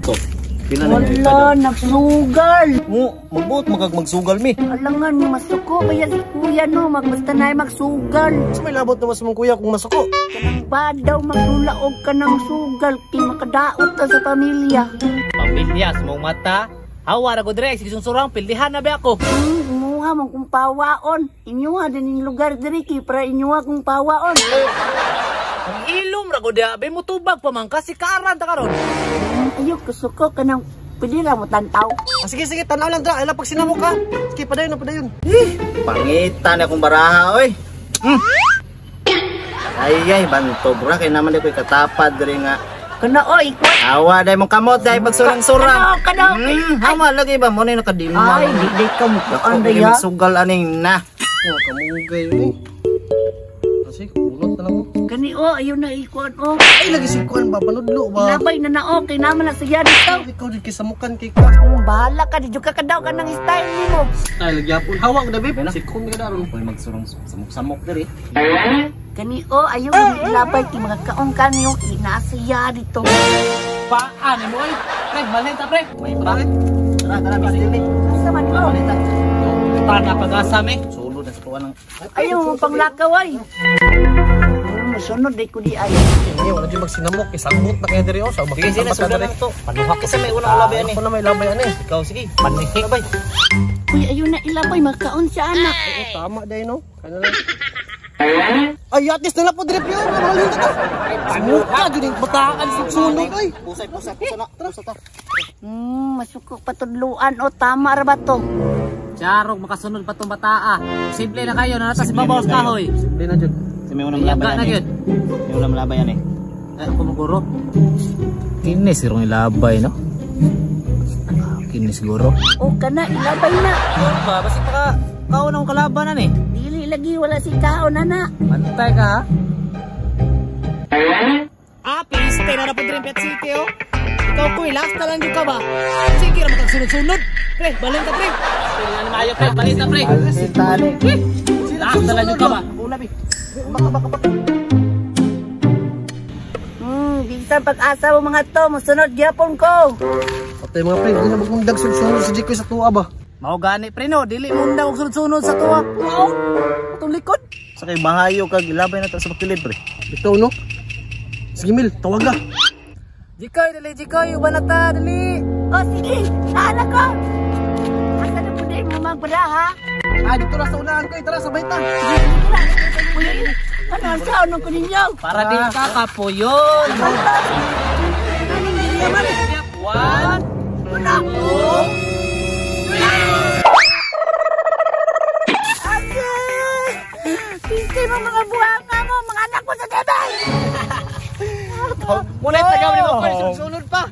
So, pila na yun? Wala, nagsugal. Magbuot magsugal mi. Alangan mo masuko. Kaya si kuya no, basta na magsugal. Mas may labot naman sa mong kuya kung masuko. Kanang ba daw magdulaog ka ng sugal. Kaya makadaot ka sa pamilya. Pamilya, sa mong mata. Hawa na ko direk, sige surang, pildihan na ba ako? Imuha mong kung pawaon. Inyuha din yung lugar diriki para inyuha kung pawaon. Ang ilom ra ko dia, be mo tubag pa man kasi karan ta karon. Ayok, kusuko ka ng pwede mo tantaw. Sige, tanaw lang dra. Ala, pag sinamo ka. Sige, padayon. Pangitan akong baraha, oy. Ay, bantog ra. Kaya naman di ko'y katapad rin nga. Kana oy, Awa, dahil mong kamot, dahil pagsurang-surang. Kana. Hawa, lagi ba? Muna yung nakadima. Ay, di ka mo Ako, anda ya. sugal aning na. Kamugay ni. Kasi, kulot na lang mo. Kani o, ayun na ikuan o. Ay, lagi sikuan ba? Panudlo ba? Labay na na o, kay naman na siya dito. Ikaw din kisamukan kay ka. Bahala ka, di ka daw ka ng style ni mo. Ay, lagyapon. Hawak na, babe. Sikon ka daron. Ko'y magsurang samok-samok diri. Kani o, ayun na ilabay kay mga kaong kanyo, inasiya dito. Paan mo ay? Pre, balita pre. May bakit? Tara, bisili. Asa man o? Tana pag-asa me. Sulod na sa kuha ng... Ayaw mo panglakaw ay. Masunod di ko di ay. Ay, wala dyan magsinamok. Isambot na kaya diri o. Sige, sudan lang to. Panuhak kasi may unang labayan eh. Ako na may labayan eh. Ikaw, sige. Panihik. Labay. Uy, ayun na ilabay, magkaon siya anak. Oo, tama dahil no. Kaya lang. Ay, atis na lang po drip yun. Mahalin ka. Mukha, dyan yung bataan sa sunog ay. Pusa na. Pusa ta. Masukok patudluan o tama ra ba to? Charog makasunod pa tong bataa. Simple na kayo na nata si babaw sa kahoy. Simple na dyan. Sa may unang labayan eh. May unang labayan eh. Ay, ako maguro. Kini sirong ilabay, no? Kini siguro. O kana, ilabay na. Ba, basi pa kaon ang kalabanan eh. Dili lagi, wala si kaon na. Antay ka ha? Piste na po rin Pet City oh. Ikaw kuy, last na lang yung ka ba? Sige na magkasunod-sunod. Pre, balin ka pre. Sige na mayo pre, balin ka pre. Tali. Last na lang yung ka ba? Ulabi. Baka. Bisan pag-asa mo mga to, musunod gyapon ko. Patay mga pre, hindi na magmundag sunod sa Jikoy sa tuwa ba? Mao gani pre no, dili munda og sunod-sunod sa tuwa. Wow. Atong likod. Sa kay bahayo kag ilabay na ta sa pagkilid pre. Ito no? Sige Mil, tawag ka. Jikoy, ubanata, dali. O sige, naala ko. Asa na po din mo magbara ha? Dito na sa unahan ko, tara sabay ta. Ano ang sound ko ninyo? Para din kakapuyon. Anong hindi naman? One. Una ko. Pinti mo mga buhanga mo, mga anak mo sa debay! Muna yung tagaw ni mo, sunod pa.